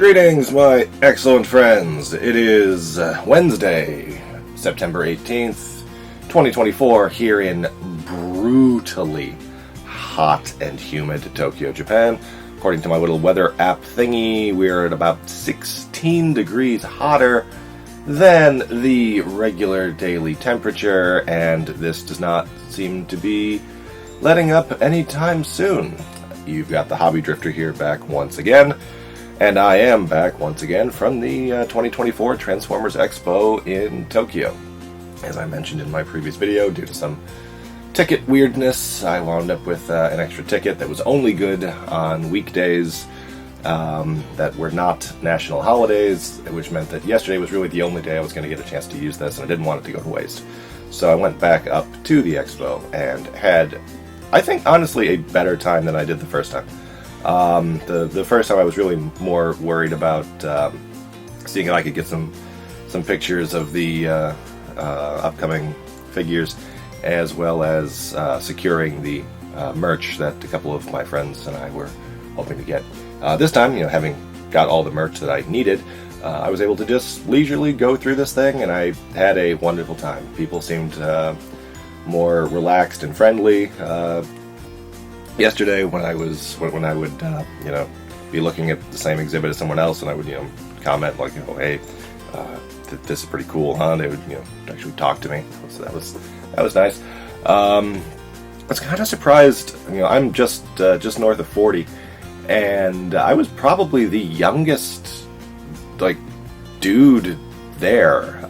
Greetings, my excellent friends. It is Wednesday, September 18th, 2024, here in brutally hot and humid Tokyo, Japan. According to my little weather app thingy, we're at about 16 degrees hotter than the regular daily temperature, and this does not seem to be letting up anytime soon. You've got the Hobby Drifter here back once again. And I am back once again from the 2024 Transformers Expo in Tokyo. As I mentioned in my previous video, due to some ticket weirdness, I wound up with an extra ticket that was only good on weekdays that were not national holidays, which meant that yesterday was really the only day I was going to get a chance to use this, and I didn't want it to go to waste. So I went back up to the Expo and had, I think, honestly, a better time than I did the first time. The first time I was really more worried about seeing if I could get some pictures of the upcoming figures, as well as securing the merch that a couple of my friends and I were hoping to get. This time, having got all the merch that I needed, I was able to just leisurely go through this thing, and I had a wonderful time. People seemed more relaxed and friendly. Yesterday, when I would be looking at the same exhibit as someone else, and I would comment like, hey, this is pretty cool, huh? They would actually talk to me, so that was nice. I was kind of surprised. I'm just north of 40, and I was probably the youngest dude there.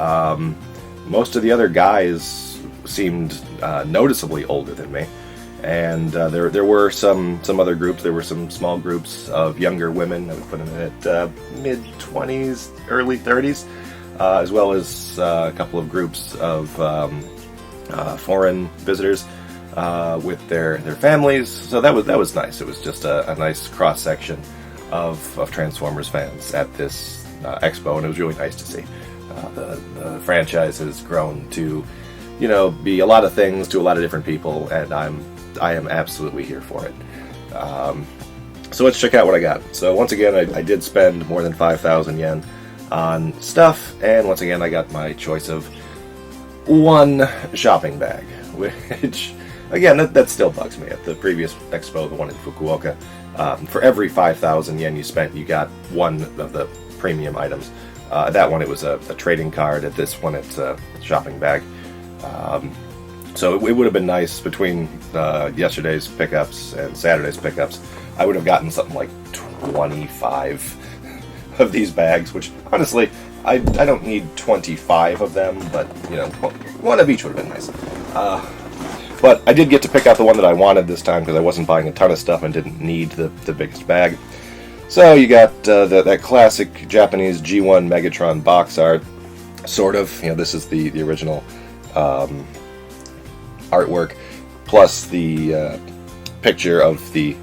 Most of the other guys seemed noticeably older than me. And there were some other groups. There were some small groups of younger women. I would put them at mid-20s, early 30s, as well as a couple of groups of foreign visitors with their families. So that was nice. It was just a nice cross section of Transformers fans at this expo, and it was really nice to see. The franchise has grown to be a lot of things to a lot of different people, and I am absolutely here for it. So let's check out what I got. So once again, I did spend more than 5,000 yen on stuff, and once again I got my choice of one shopping bag, which, again, that still bugs me. At the previous expo, the one in Fukuoka, for every 5,000 yen you spent, you got one of the premium items. That one, it was a trading card. At this one, it's a shopping bag. So it would have been nice between yesterday's pickups and Saturday's pickups. I would have gotten something like 25 of these bags, which honestly, I don't need 25 of them, but one of each would have been nice. But I did get to pick out the one that I wanted this time because I wasn't buying a ton of stuff and didn't need the biggest bag. So you got that classic Japanese G1 Megatron box art, sort of. This is the original artwork, plus the picture of the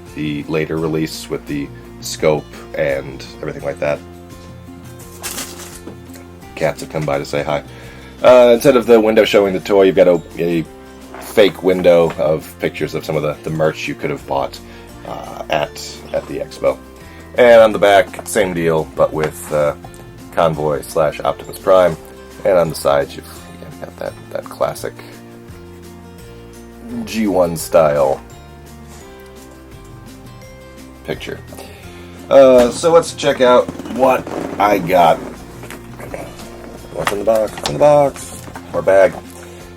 later release with the scope and everything like that. Cats have come by to say hi. Instead of the window showing the toy, you've got a fake window of pictures of some of the merch you could have bought at the expo. And on the back, same deal, but with Convoy / Optimus Prime. And on the sides, you've got that classic G1 style picture. So let's check out what I got. What's in the box? What's in the box? Or bag.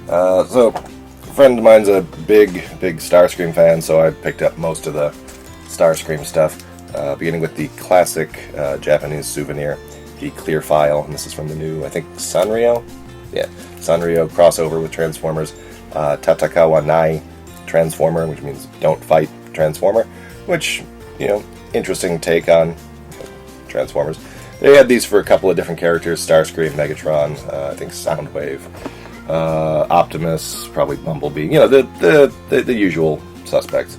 So a friend of mine's a big Starscream fan, so I picked up most of the Starscream stuff, beginning with the classic Japanese souvenir, the clear file, and this is from the new, I think, Sanrio? Yeah, Sanrio crossover with Transformers. Tatakawa Nai Transformer, which means don't fight Transformer, which, interesting take on Transformers. They had these for a couple of different characters: Starscream, Megatron, I think Soundwave, Optimus, probably Bumblebee, the usual suspects.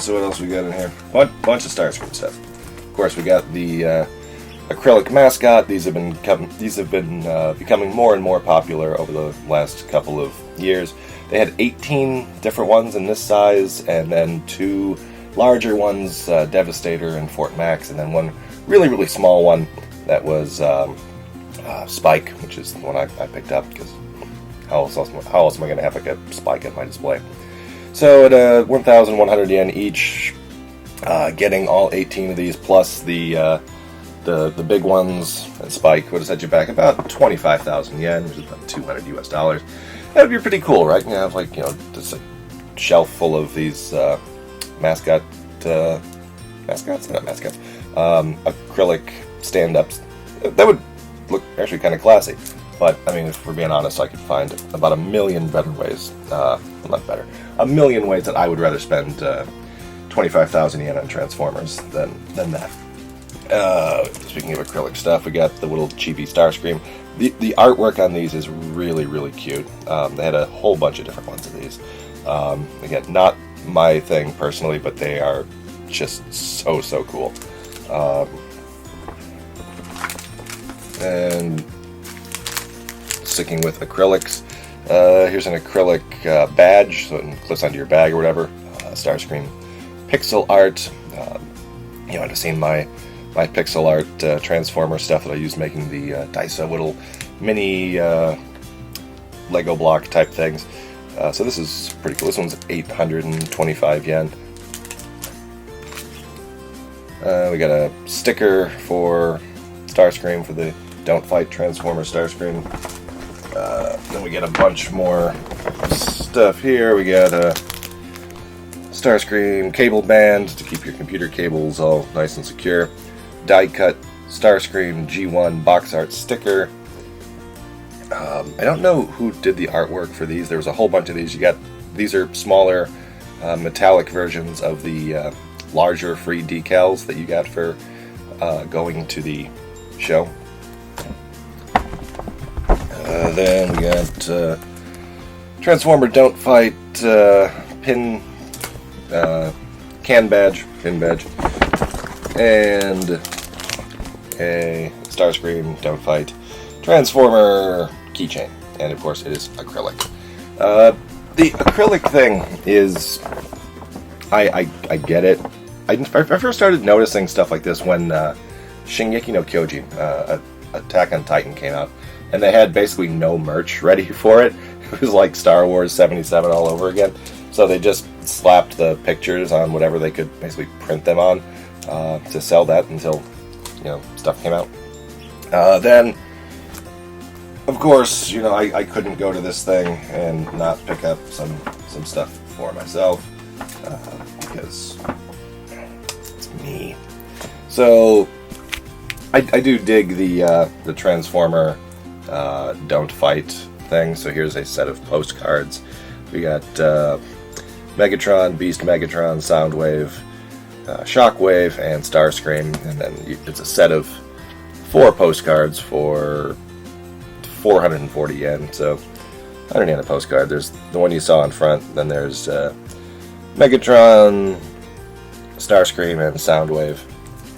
So what else we got in here? Bunch of Starscream stuff. Of course, we got the acrylic mascot. These have been becoming more and more popular over the last couple of years. They had 18 different ones in this size, and then 2 larger ones, Devastator and Fort Max, and then one really, really small one that was Spike, which is the one I picked up, because how else am I going to have like a Spike at my display? So at 1,100 yen each, getting all 18 of these plus the big ones and Spike would have set you back about 25,000 yen, which is about $200 US. That would be pretty cool, right? You have like, just a shelf full of these mascots, not mascots, acrylic stand-ups. That would look actually kind of classy. But, I mean, if we're being honest, I could find about a million better ways, a million ways that I would rather spend 25,000 yen on Transformers than that. Speaking of acrylic stuff, we got the little chibi Starscream. The artwork on these is really, really cute. They had a whole bunch of different ones of these. Again, not my thing personally, but they are just so cool. And sticking with acrylics, here's an acrylic badge, so it clips onto your bag or whatever. Starscream pixel art. You might have seen my pixel art Transformer stuff that I used making the Daiso little mini Lego block type things. So this is pretty cool. This one's 825 yen. We got a sticker for Starscream for the Don't Fight Transformer Starscream. Then we get a bunch more stuff here. We got a Starscream cable band to keep your computer cables all nice and secure. Die cut Starscream G1 box art sticker. I don't know who did the artwork for these. There was a whole bunch of these. These are smaller metallic versions of the larger free decals that you got for going to the show. Then we got Transformer Don't Fight pin badge, and a Starscream Don't Fight Transformer keychain, and of course it is acrylic. The acrylic thing is, I get it. I first started noticing stuff like this when Shingeki no Kyojin, Attack on Titan came out, and they had basically no merch ready for it. It was like Star Wars 77 all over again. So they just slapped the pictures on whatever they could basically print them on to sell that until stuff came out. Then, of course, I couldn't go to this thing and not pick up some stuff for myself because it's me. So I do dig the Transformer Don't Fight thing. So here's a set of postcards. We got Megatron, Beast Megatron, Soundwave, Shockwave, and Starscream, and then it's a set of 4 postcards for 440 yen. So 100 yen a postcard. There's the one you saw in front. Then there's Megatron, Starscream, and Soundwave,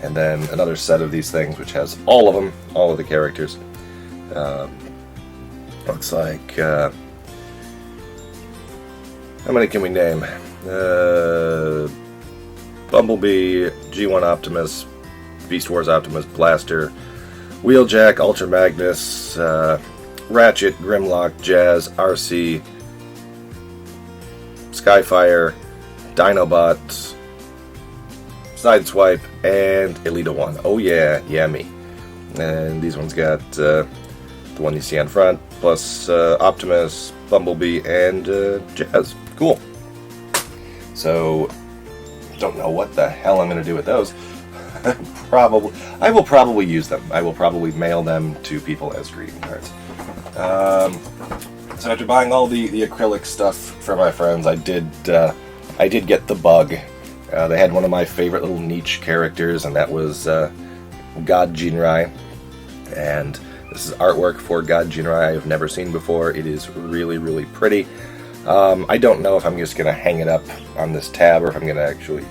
and then another set of these things which has all of them, all of the characters. Looks like how many can we name? Bumblebee, G1 Optimus, Beast Wars Optimus, Blaster, Wheeljack, Ultra Magnus, Ratchet, Grimlock, Jazz, RC, Skyfire, Dinobot, Sideswipe, and Elita 1. Oh yeah, me. And these ones got the one you see on front, plus Optimus, Bumblebee, and Jazz. Cool. So, don't know what the hell I'm going to do with those. I will probably use them. I will probably mail them to people as greeting cards. So after buying all the acrylic stuff for my friends, I did get the bug. They had one of my favorite little niche characters, and that was God Jinrai. And this is artwork for God Jinrai I've never seen before. It is really, really pretty. I don't know if I'm just going to hang it up on this tab or if I'm going to actually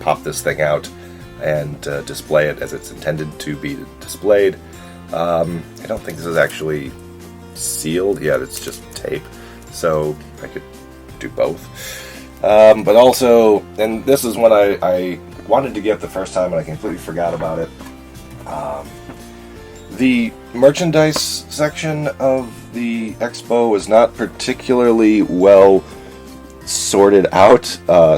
pop this thing out. and display it as it's intended to be displayed. I don't think this is actually sealed. Yeah, it's just tape, so I could do both. But also, and this is what I wanted to get the first time and I completely forgot about it. The merchandise section of the expo was not particularly well sorted out.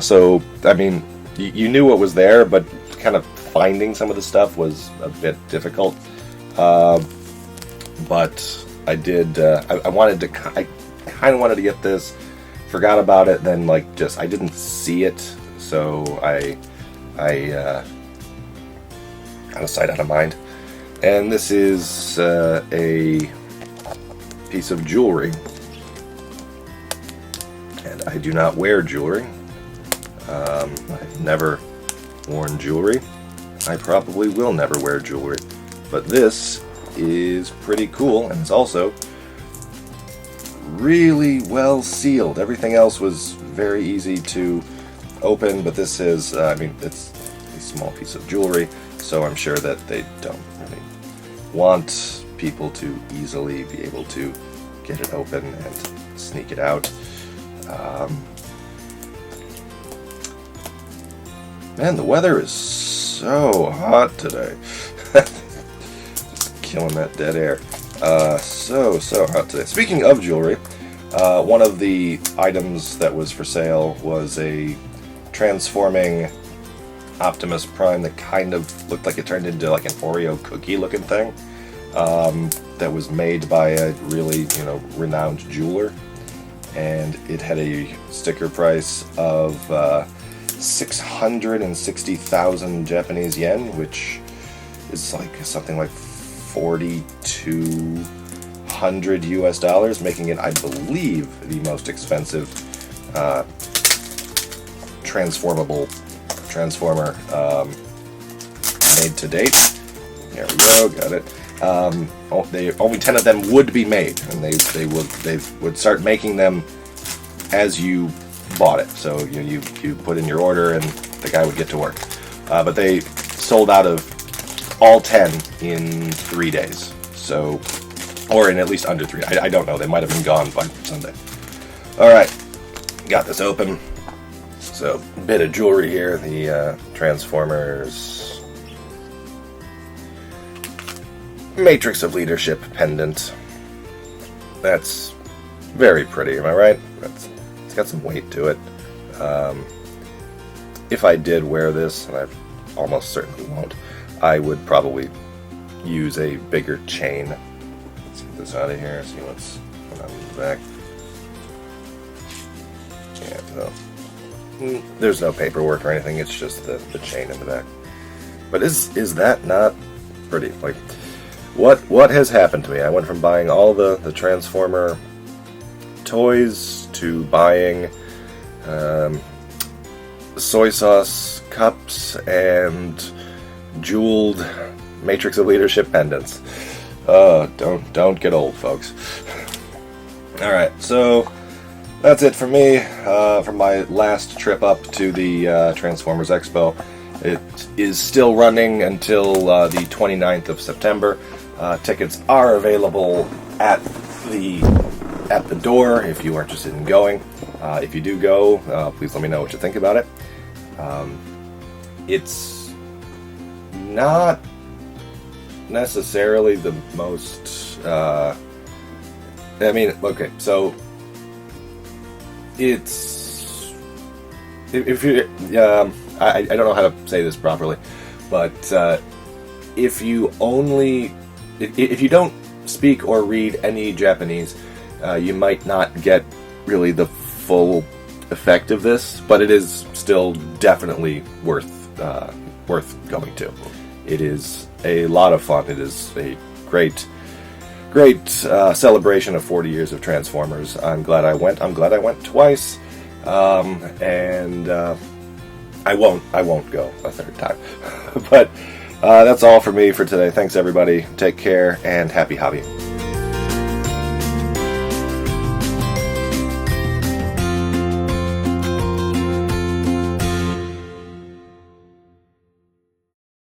So, I mean, you knew what was there, but kind of finding some of the stuff was a bit difficult. But I did, I wanted to, I kind of wanted to get this, forgot about it, then I didn't see it, so I out of sight, out of mind. And this is a piece of jewelry. And I do not wear jewelry. I've never worn jewelry. I probably will never wear jewelry. But this is pretty cool, and it's also really well sealed. Everything else was very easy to open, but this is, I mean, it's a small piece of jewelry, so I'm sure that they don't really want people to easily be able to get it open and sneak it out. Man, the weather is so hot today. Just killing that dead air. So hot today. Speaking of jewelry, one of the items that was for sale was a transforming Optimus Prime that kind of looked like it turned into like an Oreo cookie looking thing, that was made by a really, renowned jeweler, and it had a sticker price of 660,000 Japanese yen, which is like something like 4,200 US dollars, making it, I believe, the most expensive Transformer made to date. There we go, got it. Only 10 of them would be made, and they would start making them as you bought it. So you put in your order, and the guy would get to work. But they sold out of all 10 in 3 days. So, or in at least under 3. I don't know. They might have been gone by Sunday. All right, got this open. So, a bit of jewelry here. The Transformers Matrix of Leadership pendant. That's very pretty, am I right? It's got some weight to it. If I did wear this, and I almost certainly won't, I would probably use a bigger chain. Let's get this out of here, see what's going on in the back. Yeah, so there's no paperwork or anything, it's just the chain in the back. But is that not pretty? Like, what has happened to me? I went from buying all the Transformer toys to buying soy sauce cups and jeweled Matrix of Leadership pendants. Don't get old, folks. Alright, so that's it for me, from my last trip up to the Transformers Expo. It is still running until the 29th of September. Tickets are available at the door if you are interested in going. If you do go, please let me know what you think about it. It's not necessarily the most, okay, so it's, if you, I don't know how to say this properly, but if you don't speak or read any Japanese, you might not get really the full effect of this, but it is still definitely worth going to. It is a lot of fun. It is a great celebration of 40 years of Transformers. I'm glad I went. I'm glad I went twice, and I won't go a third time. But that's all for me for today. Thanks everybody. Take care and happy hobbying.